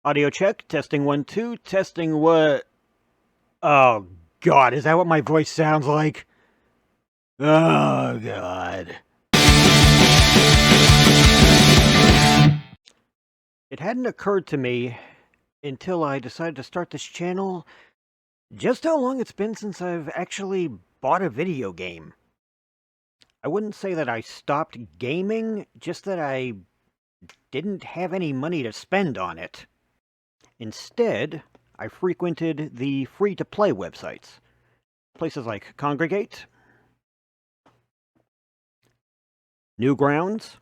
Audio check, testing 1, 2, testing what? Oh, God, is that what my voice sounds like? Oh, God. It hadn't occurred to me until I decided to start this channel just how long it's been since I've actually bought a video game. I wouldn't say that I stopped gaming, just that I didn't have any money to spend on it. Instead, I frequented the free-to-play websites. Places like Congregate, Newgrounds,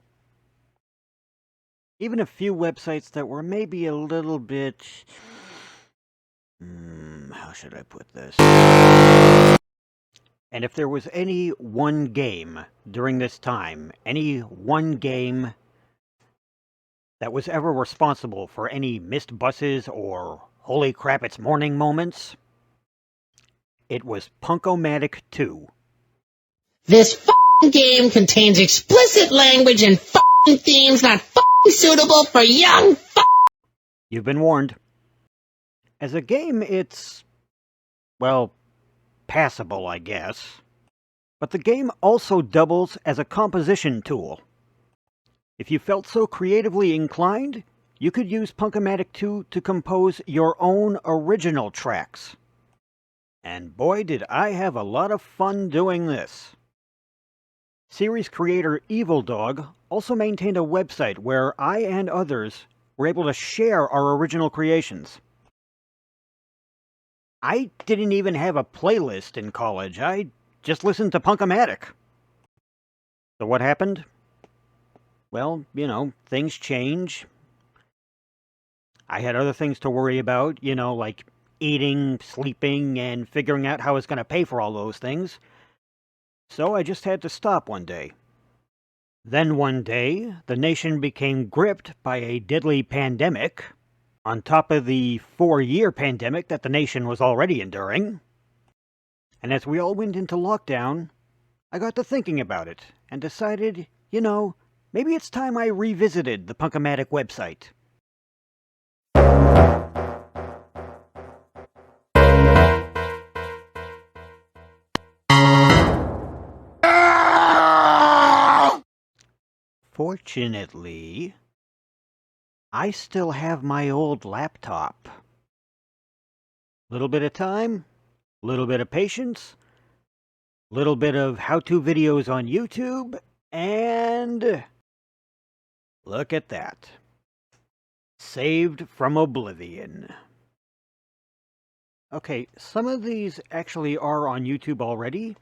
even a few websites that were maybe a little bit... how should I put this? And if there was any one game during this time, any one game that was ever responsible for any missed buses or holy crap it's morning moments, it was Punk-o-Matic 2. This f***ing game contains explicit language and f***ing themes not f***ing suitable for young f***. You've been warned. As a game, it's, well, passable, I guess. But the game also doubles as a composition tool. If you felt so creatively inclined, you could use Punk-o-Matic 2 to compose your own original tracks. And boy, did I have a lot of fun doing this. Series creator Evil Dog also maintained a website where I and others were able to share our original creations. I didn't even have a playlist in college. I just listened to Punk-o-Matic. So what happened? Well, things change. I had other things to worry about, like eating, sleeping, and figuring out how I was going to pay for all those things. So I just had to stop one day. Then one day, the nation became gripped by a deadly pandemic, on top of the 4-year pandemic that the nation was already enduring. And as we all went into lockdown, I got to thinking about it, and decided, maybe it's time I revisited the Punk-o-Matic website. Fortunately, I still have my old laptop. Little bit of time, little bit of patience, little bit of how-to videos on YouTube, and look at that. Saved from oblivion. Okay, some of these actually are on YouTube already.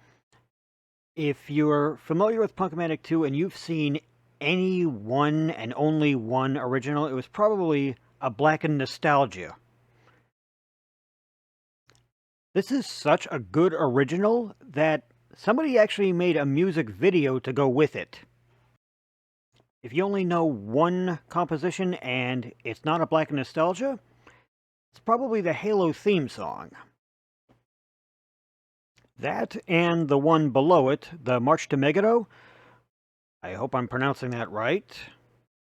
If you're familiar with Punk-o-Matic 2 and you've seen any one and only one original, it was probably a blackened nostalgia. This is such a good original that somebody actually made a music video to go with it. If you only know one composition and it's not a blackened nostalgia, it's probably the Halo theme song. That and the one below it, the March to Megiddo, I hope I'm pronouncing that right,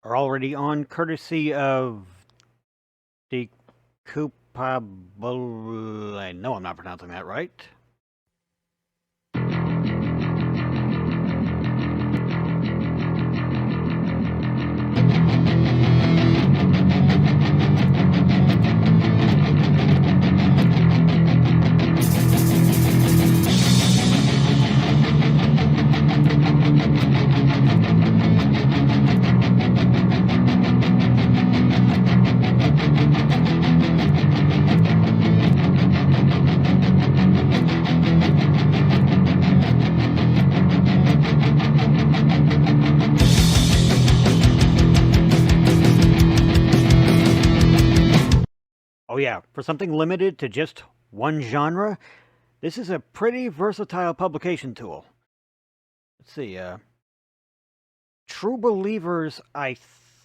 are already on courtesy of the I know I'm not pronouncing that right. Oh yeah, for something limited to just one genre, this is a pretty versatile publication tool. Let's see, True Believers I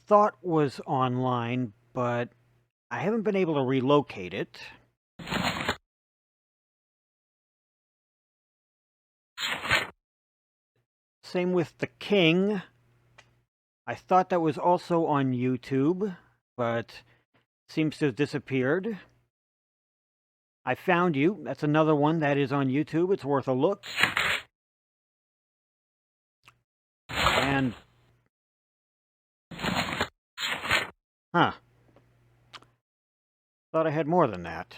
thought was online, but I haven't been able to relocate it. Same with The King. I thought that was also on YouTube, but seems to have disappeared. I found you. That's another one that is on YouTube. It's worth a look. And... huh. Thought I had more than that.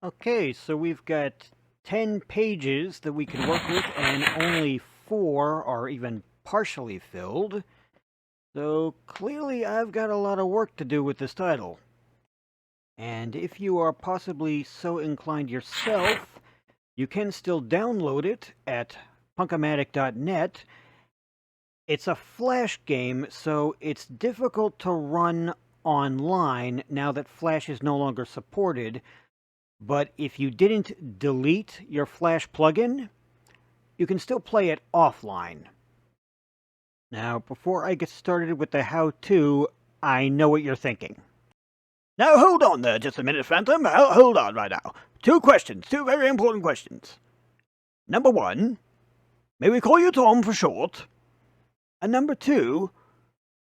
Okay, so we've got 10 pages that we can work with, and only 4 are even partially filled. So clearly I've got a lot of work to do with this title. And if you are possibly so inclined yourself, you can still download it at Punk-o-Matic.net. It's a Flash game, so it's difficult to run online now that Flash is no longer supported. But if you didn't delete your Flash plugin, you can still play it offline. Now, before I get started with the how-to, I know what you're thinking. Now, hold on there just a minute, Phantom. Hold on right now. 2 questions, 2 very important questions. Number 1, may we call you Tom for short? And number 2,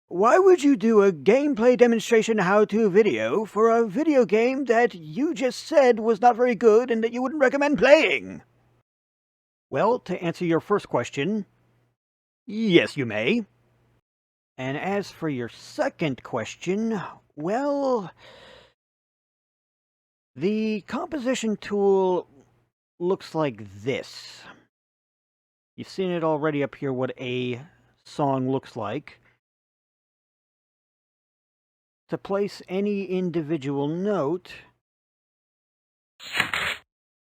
why would you do a gameplay demonstration how-to video for a video game that you just said was not very good and that you wouldn't recommend playing? Well, to answer your first question, yes, you may. And as for your second question, well, the composition tool looks like this. You've seen it already up here, what a song looks like. To place any individual note,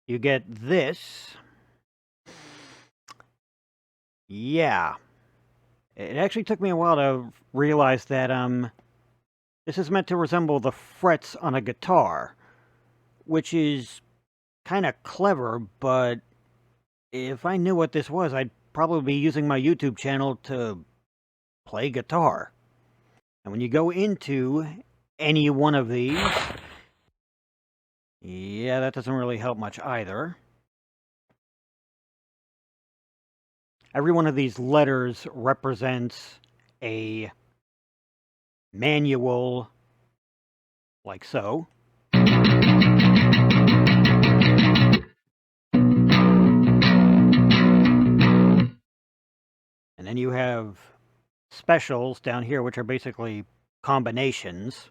you get this. Yeah. It actually took me a while to realize that this is meant to resemble the frets on a guitar, which is kind of clever, but if I knew what this was, I'd probably be using my YouTube channel to play guitar. And when you go into any one of these, yeah, that doesn't really help much either. Every one of these letters represents a manual, like so. And then you have specials down here, which are basically combinations.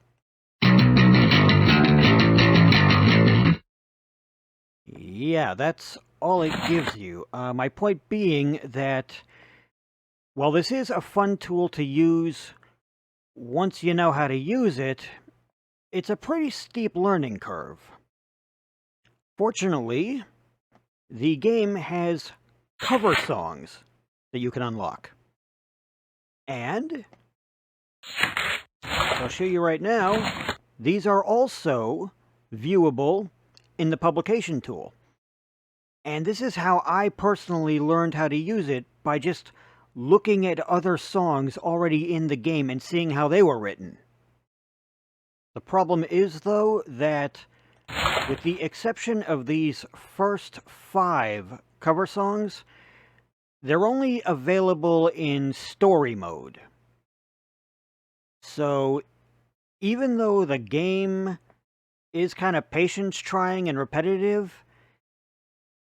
Yeah, that's all it gives you. My point being that, while this is a fun tool to use once you know how to use it, it's a pretty steep learning curve. Fortunately, the game has cover songs that you can unlock. And I'll show you right now, these are also viewable in the publication tool. And this is how I personally learned how to use it, by just looking at other songs already in the game and seeing how they were written. The problem is, though, that with the exception of these first 5 cover songs, they're only available in story mode. So, even though the game is kind of patience-trying and repetitive,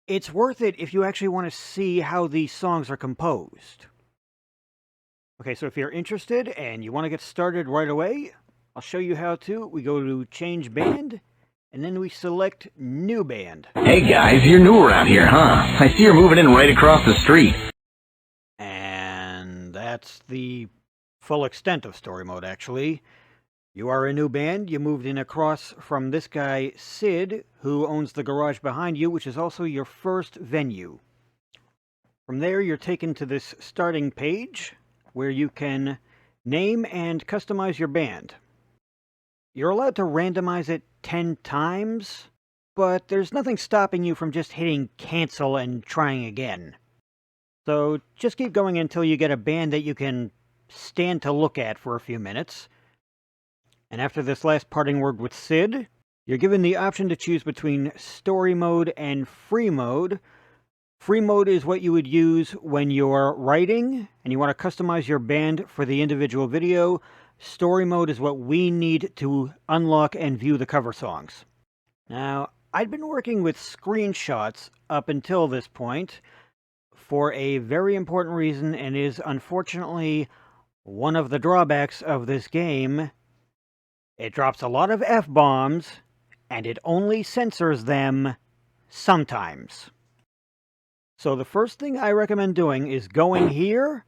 it's worth it if you actually want to see how these songs are composed. Okay, so if you're interested and you want to get started right away, I'll show you how to. We go to Change Band, and then we select New Band. Hey guys, you're new around here, huh? I see you're moving in right across the street. And that's the full extent of story mode, actually. You are a new band. You moved in across from this guy, Sid, who owns the garage behind you, which is also your first venue. From there, you're taken to this starting page, where you can name and customize your band. You're allowed to randomize it 10 times, but there's nothing stopping you from just hitting cancel and trying again. So just keep going until you get a band that you can stand to look at for a few minutes. And after this last parting word with Sid, you're given the option to choose between story mode and free mode. Free mode is what you would use when you're writing and you want to customize your band for the individual video. Story mode is what we need to unlock and view the cover songs. Now, I'd been working with screenshots up until this point for a very important reason, and is unfortunately one of the drawbacks of this game. It drops a lot of F-bombs, and it only censors them sometimes. So the first thing I recommend doing is going here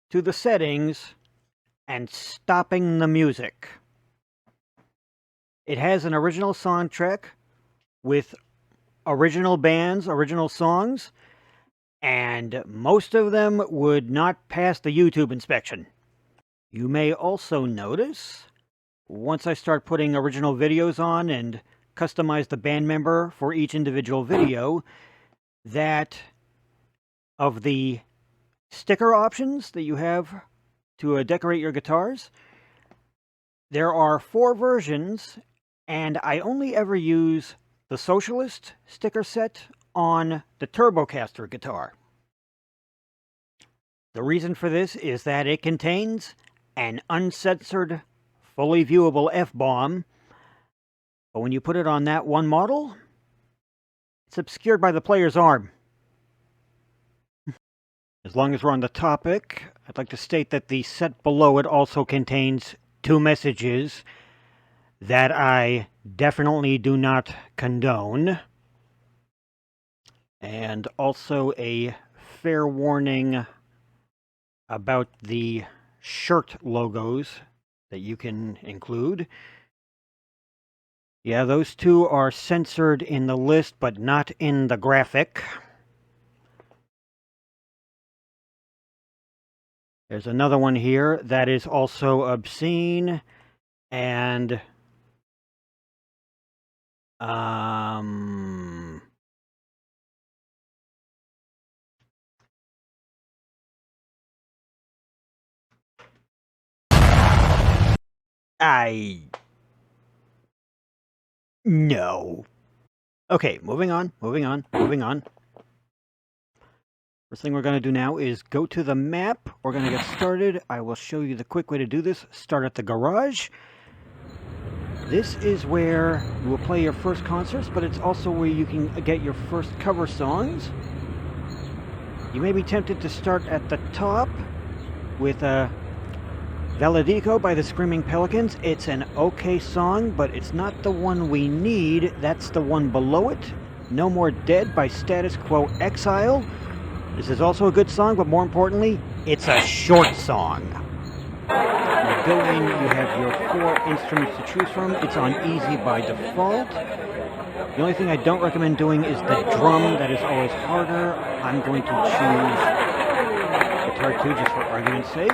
to the settings and stopping the music. It has an original soundtrack with original bands, original songs, and most of them would not pass the YouTube inspection. You may also notice, once I start putting original videos on and customize the band member for each individual video, that of the sticker options that you have to decorate your guitars, there are 4 versions, and I only ever use the Socialist sticker set on the Turbocaster guitar. The reason for this is that it contains an uncensored, fully viewable F-bomb, but when you put it on that one model, it's obscured by the player's arm. As long as we're on the topic, I'd like to state that the set below it also contains 2 messages that I definitely do not condone, and also a fair warning about the shirt logos that you can include. Yeah, those 2 are censored in the list, but not in the graphic. There's another one here that is also obscene, and no. Okay, moving on. First thing we're going to do now is go to the map. We're going to get started. I will show you the quick way to do this. Start at the garage. This is where you will play your first concerts, but it's also where you can get your first cover songs. You may be tempted to start at the top with Valedico by the Screaming Pelicans. It's an okay song, but it's not the one we need. That's the one below it. No More Dead by Status Quo Exile. This is also a good song, but more importantly, it's a short song. You go in, you have your 4 instruments to choose from. It's on easy by default. The only thing I don't recommend doing is the drum. That is always harder. I'm going to choose guitar 2 just for argument's sake.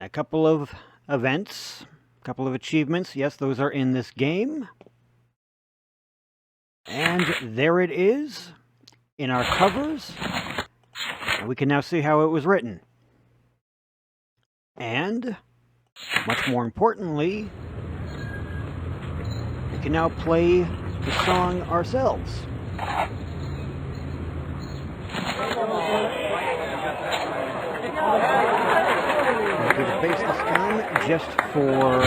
A couple of events, a couple of achievements. Yes, those are in this game. And there it is in our covers. We can now see how it was written. And, much more importantly, we can now play the song ourselves. I'll do the bass this time, just for...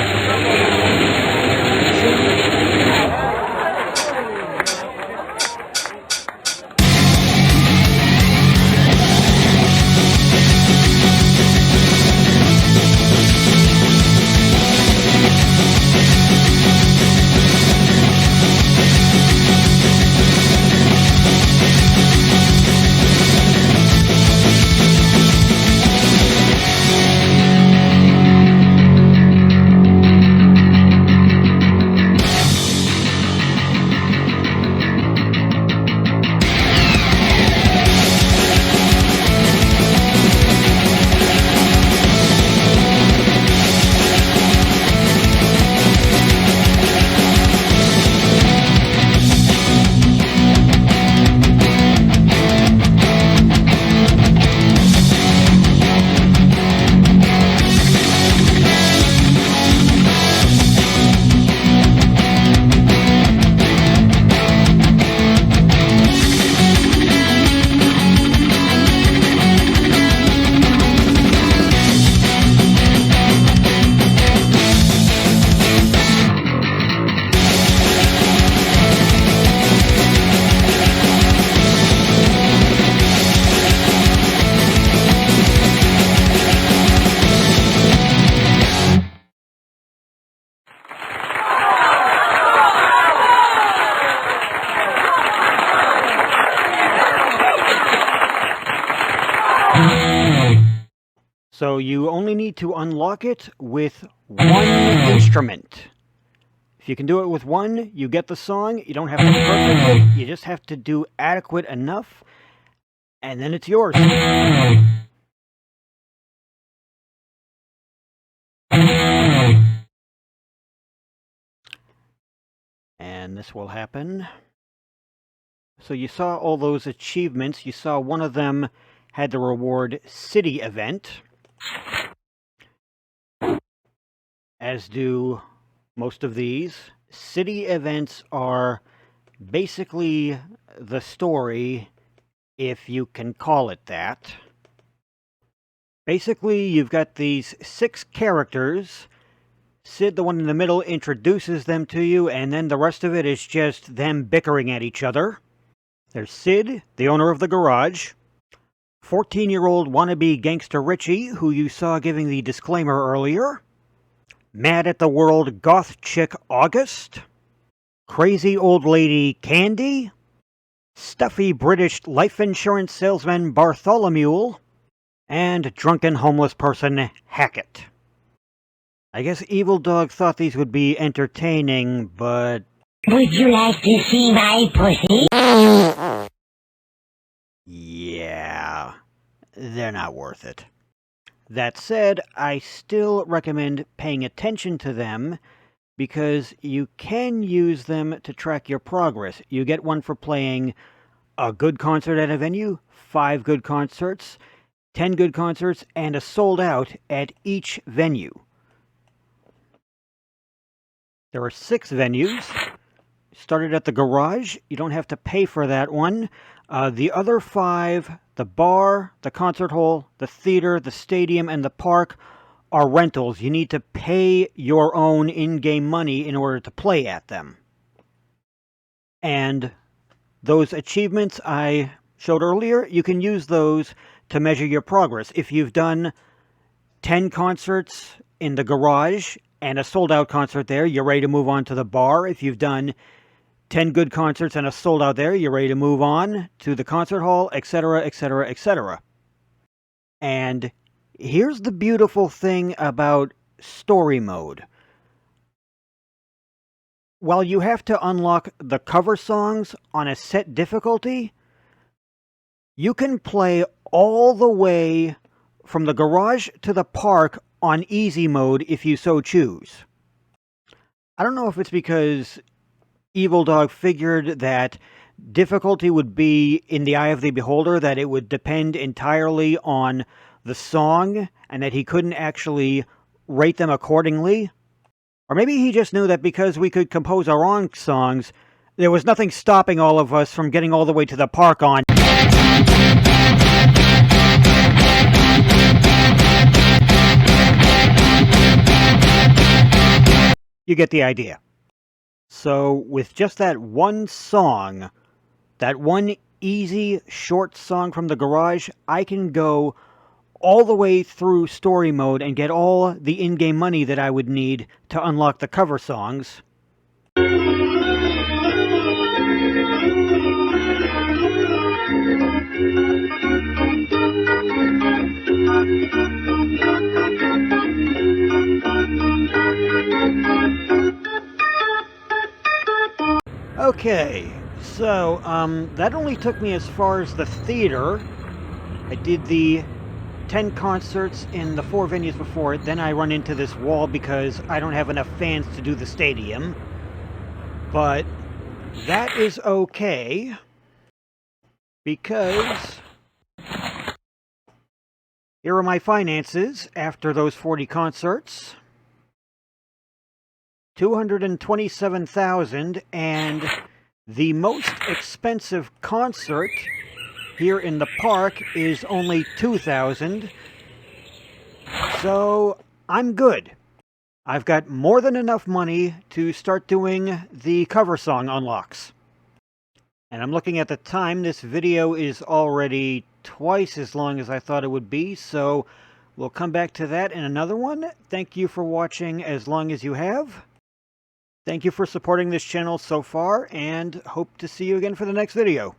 So you only need to unlock it with one instrument. If you can do it with one, you get the song. You don't have to be perfect it. You just have to do adequate enough, and then it's yours. And this will happen. So you saw all those achievements. You saw one of them had the reward City Event, as do most of these. City events are basically the story, if you can call it that. Basically, you've got these 6 characters. Sid, the one in the middle, introduces them to you, and then the rest of it is just them bickering at each other. There's Sid, the owner of the garage. 14-year-old wannabe gangster Richie, who you saw giving the disclaimer earlier. Mad at the world goth chick August. Crazy old lady Candy. Stuffy British life insurance salesman Bartholomew. And drunken homeless person Hackett. I guess Evil Dog thought these would be entertaining, but... Would you like to see my pussy? Yeah, they're not worth it. That said, I still recommend paying attention to them because you can use them to track your progress. You get one for playing a good concert at a venue, 5 good concerts, 10 good concerts, and a sold out at each venue. There are 6 venues. Started at the garage. You don't have to pay for that one. The other 5, the bar, the concert hall, the theater, the stadium, and the park, are rentals. You need to pay your own in-game money in order to play at them. And those achievements I showed earlier, you can use those to measure your progress. If you've done 10 concerts in the garage and a sold-out concert there, you're ready to move on to the bar. If you've done 10 good concerts and a sold out there, you're ready to move on to the concert hall, etc., etc., etc. And here's the beautiful thing about story mode. While you have to unlock the cover songs on a set difficulty, you can play all the way from the garage to the park on easy mode if you so choose. I don't know if it's because Evil Dog figured that difficulty would be in the eye of the beholder, that it would depend entirely on the song and that he couldn't actually rate them accordingly. Or maybe he just knew that because we could compose our own songs, there was nothing stopping all of us from getting all the way to the park on. You get the idea. So with just that one song, that one easy, short song from the garage, I can go all the way through story mode and get all the in-game money that I would need to unlock the cover songs. Okay, so that only took me as far as the theater. I did the 10 concerts in the 4 venues before it. Then I run into this wall because I don't have enough fans to do the stadium. But that is okay, because here are my finances after those 40 concerts. $227,000, and the most expensive concert here in the park is only $2,000. So I'm good. I've got more than enough money to start doing the cover song unlocks. And I'm looking at the time. This video is already twice as long as I thought it would be, so we'll come back to that in another one. Thank you for watching as long as you have. Thank you for supporting this channel so far, and hope to see you again for the next video.